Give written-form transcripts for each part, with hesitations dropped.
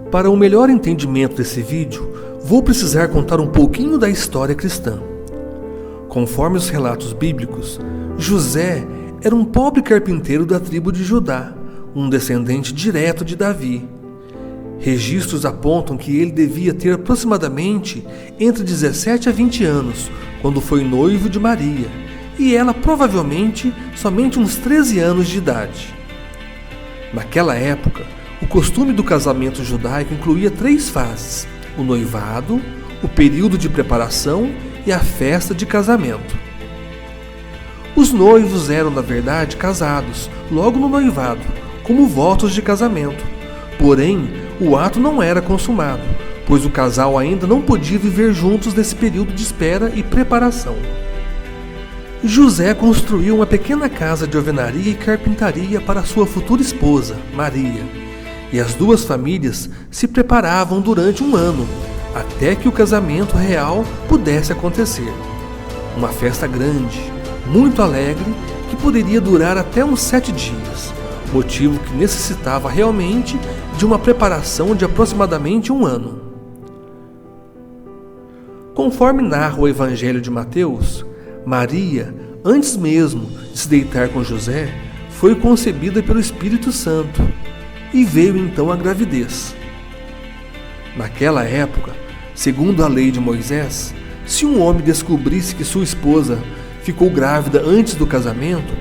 Para um melhor entendimento desse vídeo, vou precisar contar um pouquinho da história cristã. Conforme os relatos bíblicos, José era um pobre carpinteiro da tribo de Judá, um descendente direto de Davi. Registros apontam que ele devia ter aproximadamente entre 17 a 20 anos, quando foi noivo de Maria, e ela provavelmente somente uns 13 anos de idade. Naquela época, o costume do casamento judaico incluía 3 fases: o noivado, o período de preparação e a festa de casamento. Os noivos eram, na verdade, casados logo no noivado, como votos de casamento. Porém, o ato não era consumado, pois o casal ainda não podia viver juntos nesse período de espera e preparação. José construiu uma pequena casa de alvenaria e carpintaria para sua futura esposa, Maria, e as duas famílias se preparavam durante um ano, até que o casamento real pudesse acontecer. Uma festa grande, muito alegre, que poderia durar até uns 7 dias, motivo que necessitava realmente de uma preparação de aproximadamente um ano. Conforme narra o Evangelho de Mateus, Maria, antes mesmo de se deitar com José, foi concebida pelo Espírito Santo, e veio então a gravidez. Naquela época, segundo a lei de Moisés, se um homem descobrisse que sua esposa ficou grávida antes do casamento,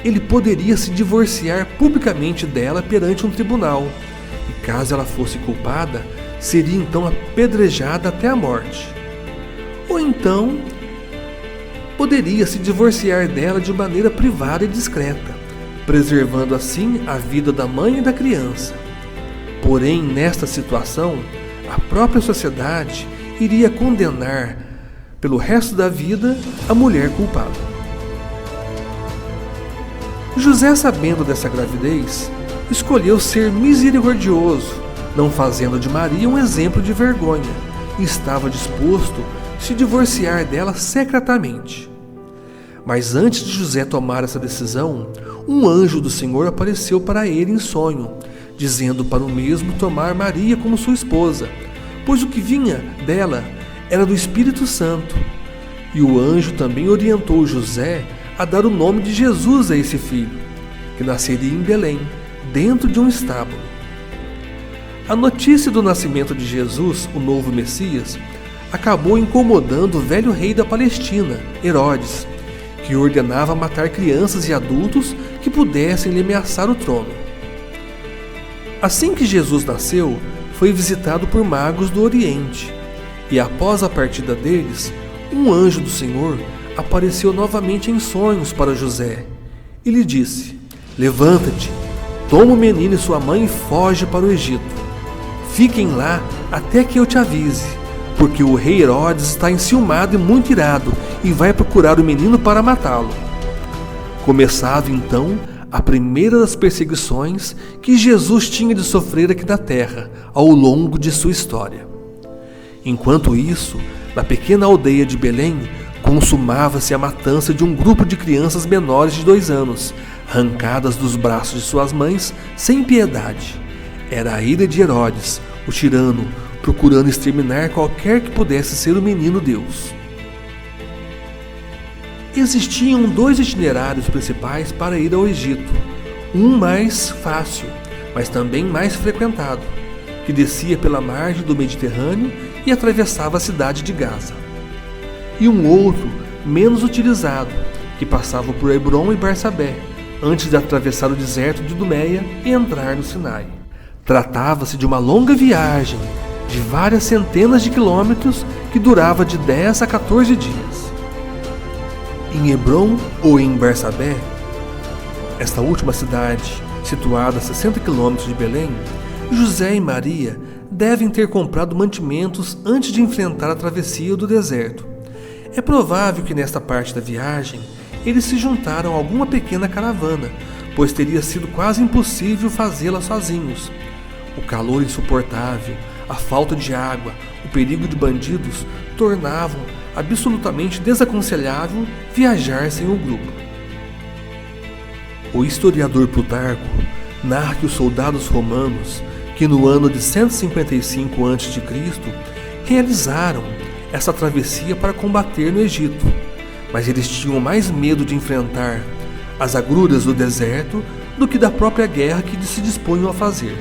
ele poderia se divorciar publicamente dela perante um tribunal, e caso ela fosse culpada, seria então apedrejada até a morte. Ou então, poderia se divorciar dela de maneira privada e discreta, preservando assim a vida da mãe e da criança. Porém, nesta situação, a própria sociedade iria condenar pelo resto da vida a mulher culpada. José, sabendo dessa gravidez, escolheu ser misericordioso, não fazendo de Maria um exemplo de vergonha, e estava disposto a se divorciar dela secretamente. Mas antes de José tomar essa decisão, um anjo do Senhor apareceu para ele em sonho, dizendo para o mesmo tomar Maria como sua esposa, pois o que vinha dela era do Espírito Santo. E o anjo também orientou José a dar o nome de Jesus a esse filho, que nasceria em Belém, dentro de um estábulo. A notícia do nascimento de Jesus, o novo Messias, acabou incomodando o velho rei da Palestina, Herodes, que ordenava matar crianças e adultos que pudessem lhe ameaçar o trono. Assim que Jesus nasceu, foi visitado por magos do Oriente, e após a partida deles, um anjo do Senhor apareceu novamente em sonhos para José, e lhe disse: "Levanta-te, toma o menino e sua mãe e foge para o Egito. Fiquem lá até que eu te avise, porque o rei Herodes está enciumado e muito irado, e vai procurar o menino para matá-lo." Começava então a primeira das perseguições que Jesus tinha de sofrer aqui na terra, ao longo de sua história. Enquanto isso, na pequena aldeia de Belém, consumava-se a matança de um grupo de crianças menores de 2 anos, arrancadas dos braços de suas mães sem piedade. Era a ira de Herodes, o tirano, procurando exterminar qualquer que pudesse ser o menino Deus. Existiam 2 itinerários principais para ir ao Egito, um mais fácil, mas também mais frequentado, que descia pela margem do Mediterrâneo e atravessava a cidade de Gaza, e um outro, menos utilizado, que passava por Hebrom e Bersabé, antes de atravessar o deserto de Idumeia e entrar no Sinai. Tratava-se de uma longa viagem, de várias centenas de quilômetros, que durava de 10 a 14 dias. Em Hebrom ou em Bersabé, esta última cidade, situada a 60 quilômetros de Belém, José e Maria devem ter comprado mantimentos antes de enfrentar a travessia do deserto. É provável que nesta parte da viagem eles se juntaram a alguma pequena caravana, pois teria sido quase impossível fazê-la sozinhos. O calor insuportável, a falta de água, o perigo de bandidos tornavam absolutamente desaconselhável viajar sem o grupo. O historiador Plutarco narra que os soldados romanos, que no ano de 155 a.C. realizaram essa travessia para combater no Egito, mas eles tinham mais medo de enfrentar as agruras do deserto do que da própria guerra que se dispunham a fazer.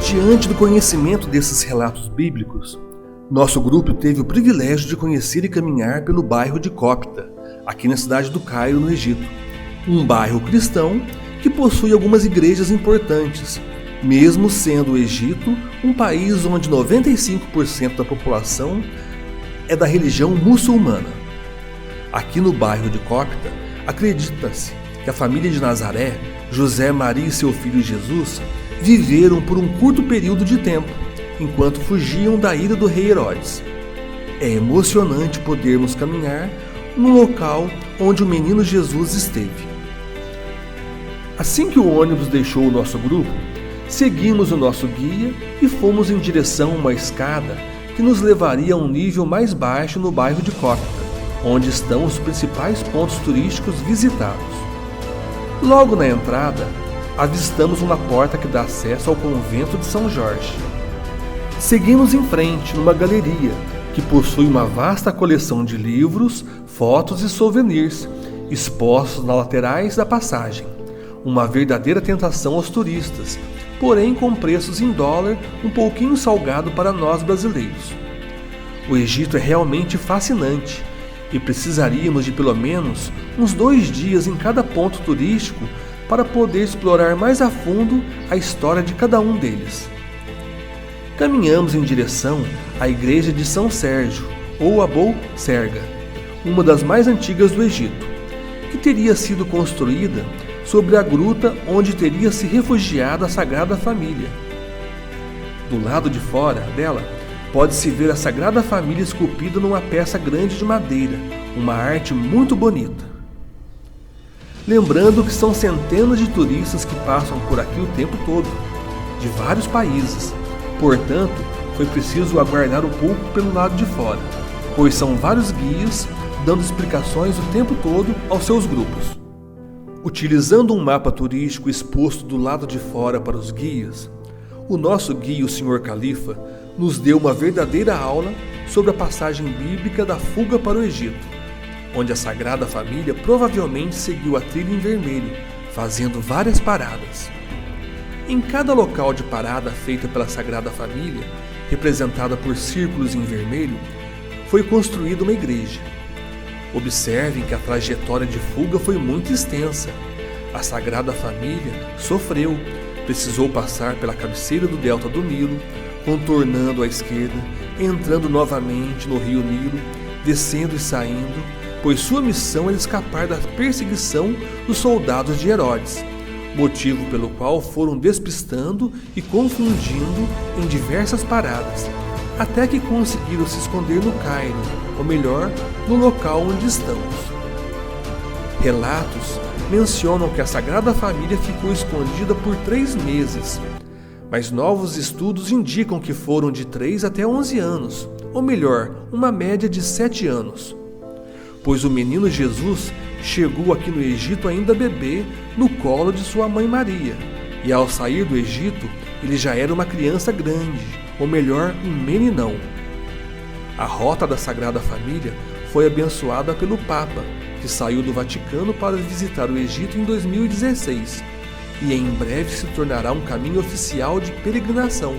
Diante do conhecimento desses relatos bíblicos, nosso grupo teve o privilégio de conhecer e caminhar pelo bairro de Copta, aqui na cidade do Cairo, no Egito. Um bairro cristão que possui algumas igrejas importantes, mesmo sendo o Egito um país onde 95% da população é da religião muçulmana. Aqui no bairro de Copta, acredita-se que a família de Nazaré, José, Maria e seu filho Jesus, viveram por um curto período de tempo, enquanto fugiam da ira do rei Herodes. É emocionante podermos caminhar no local onde o menino Jesus esteve. Assim que o ônibus deixou o nosso grupo, seguimos o nosso guia e fomos em direção a uma escada que nos levaria a um nível mais baixo no bairro de Copta, onde estão os principais pontos turísticos visitados. Logo na entrada, avistamos uma porta que dá acesso ao convento de São Jorge. Seguimos em frente numa galeria que possui uma vasta coleção de livros, fotos e souvenirs expostos nas laterais da passagem. Uma verdadeira tentação aos turistas, porém com preços em dólar um pouquinho salgado para nós brasileiros. O Egito é realmente fascinante e precisaríamos de pelo menos uns 2 dias em cada ponto turístico para poder explorar mais a fundo a história de cada um deles. Caminhamos em direção à igreja de São Sérgio, ou Abou Serga, uma das mais antigas do Egito, que teria sido construída sobre a gruta onde teria se refugiado a Sagrada Família. Do lado de fora dela, pode-se ver a Sagrada Família esculpida numa peça grande de madeira, uma arte muito bonita. Lembrando que são centenas de turistas que passam por aqui o tempo todo, de vários países. Portanto, foi preciso aguardar um pouco pelo lado de fora, pois são vários guias dando explicações o tempo todo aos seus grupos. Utilizando um mapa turístico exposto do lado de fora para os guias, o nosso guia, o Sr. Califa, nos deu uma verdadeira aula sobre a passagem bíblica da fuga para o Egito, onde a Sagrada Família provavelmente seguiu a trilha em vermelho, fazendo várias paradas. Em cada local de parada feita pela Sagrada Família, representada por círculos em vermelho, foi construída uma igreja. Observem que a trajetória de fuga foi muito extensa. A Sagrada Família sofreu, precisou passar pela cabeceira do delta do Nilo, contornando à esquerda, entrando novamente no rio Nilo, descendo e saindo, pois sua missão era escapar da perseguição dos soldados de Herodes, motivo pelo qual foram despistando e confundindo em diversas paradas, até que conseguiram se esconder no Cairo, ou melhor, no local onde estamos. Relatos mencionam que a Sagrada Família ficou escondida por 3 meses, mas novos estudos indicam que foram de 3 até 11 anos, ou melhor, uma média de 7 anos. Pois o menino Jesus chegou aqui no Egito ainda bebê no colo de sua mãe Maria, e ao sair do Egito ele já era uma criança grande, ou melhor, um meninão. A rota da Sagrada Família foi abençoada pelo Papa, que saiu do Vaticano para visitar o Egito em 2016, e em breve se tornará um caminho oficial de peregrinação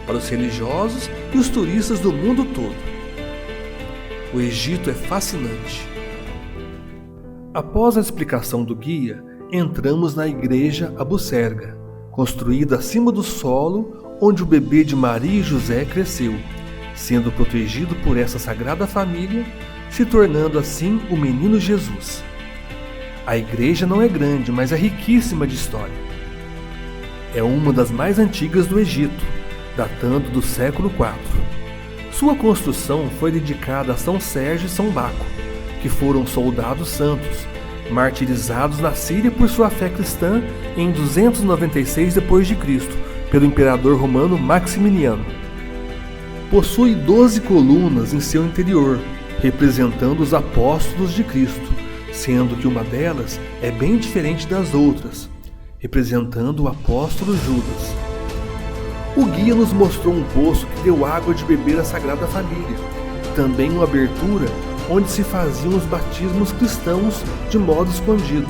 para os religiosos e os turistas do mundo todo. O Egito é fascinante. Após a explicação do guia, entramos na igreja Abou Serga, construída acima do solo onde o bebê de Maria e José cresceu, sendo protegido por essa Sagrada Família, se tornando assim o menino Jesus. A igreja não é grande, mas é riquíssima de história. É uma das mais antigas do Egito, datando do século IV. Sua construção foi dedicada a São Sérgio e São Baco, que foram soldados santos, martirizados na Síria por sua fé cristã em 296 d.C., pelo imperador romano Maximiniano. Possui 12 colunas em seu interior, representando os apóstolos de Cristo, sendo que uma delas é bem diferente das outras, representando o apóstolo Judas. O guia nos mostrou um poço que deu água de beber à Sagrada Família, e também uma abertura onde se faziam os batismos cristãos de modo escondido,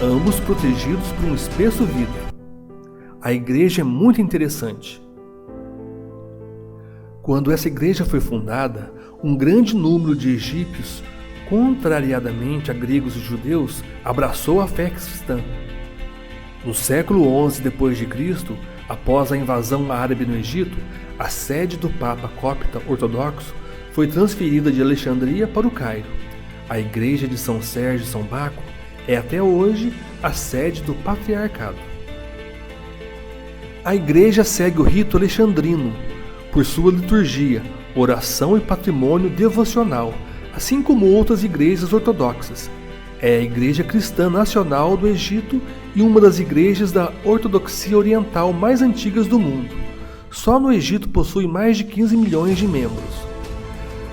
ambos protegidos por um espesso vidro. A igreja é muito interessante. Quando essa igreja foi fundada, um grande número de egípcios, contrariadamente a gregos e judeus, abraçou a fé cristã. No século XI d.C., após a invasão árabe no Egito, a sede do Papa copta ortodoxo foi transferida de Alexandria para o Cairo. A igreja de São Sérgio e São Baco é até hoje a sede do patriarcado. A igreja segue o rito alexandrino, por sua liturgia, oração e patrimônio devocional, assim como outras igrejas ortodoxas. É a igreja cristã nacional do Egito e uma das igrejas da ortodoxia oriental mais antigas do mundo. Só no Egito possui mais de 15 milhões de membros.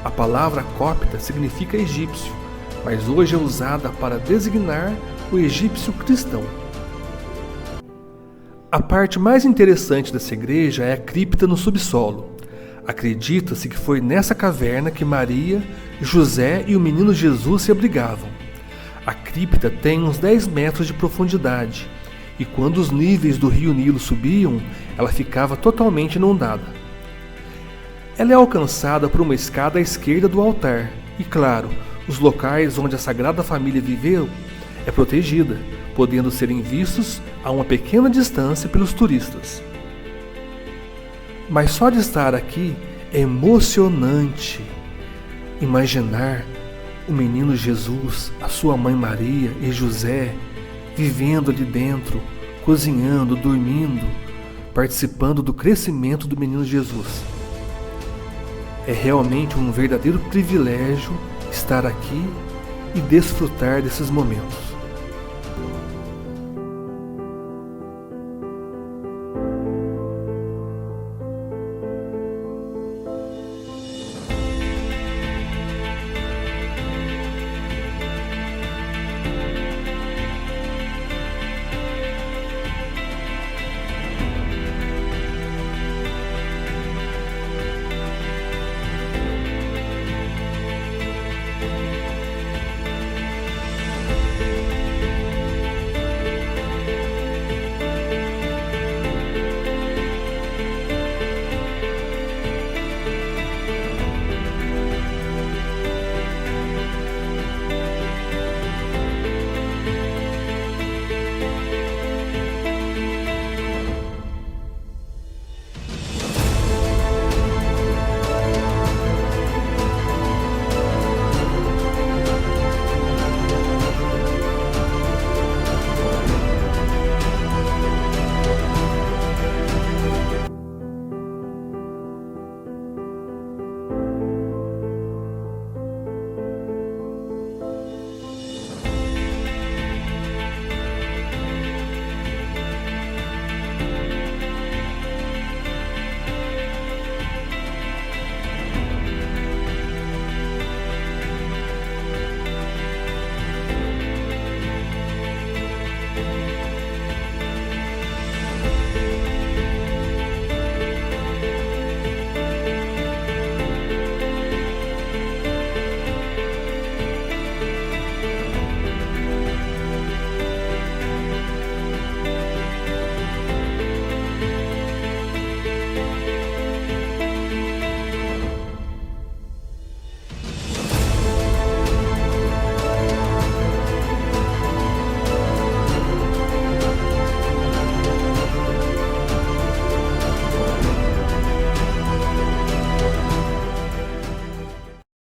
A palavra copta significa egípcio, mas hoje é usada para designar o egípcio cristão. A parte mais interessante dessa igreja é a cripta no subsolo. Acredita-se que foi nessa caverna que Maria, José e o menino Jesus se abrigavam. A cripta tem uns 10 metros de profundidade, e quando os níveis do rio Nilo subiam, ela ficava totalmente inundada. Ela é alcançada por uma escada à esquerda do altar, e claro, os locais onde a Sagrada Família viveu é protegida, podendo serem vistos a uma pequena distância pelos turistas. Mas só de estar aqui é emocionante imaginar o menino Jesus, a sua mãe Maria e José vivendo ali dentro, cozinhando, dormindo, participando do crescimento do menino Jesus. É realmente um verdadeiro privilégio estar aqui e desfrutar desses momentos.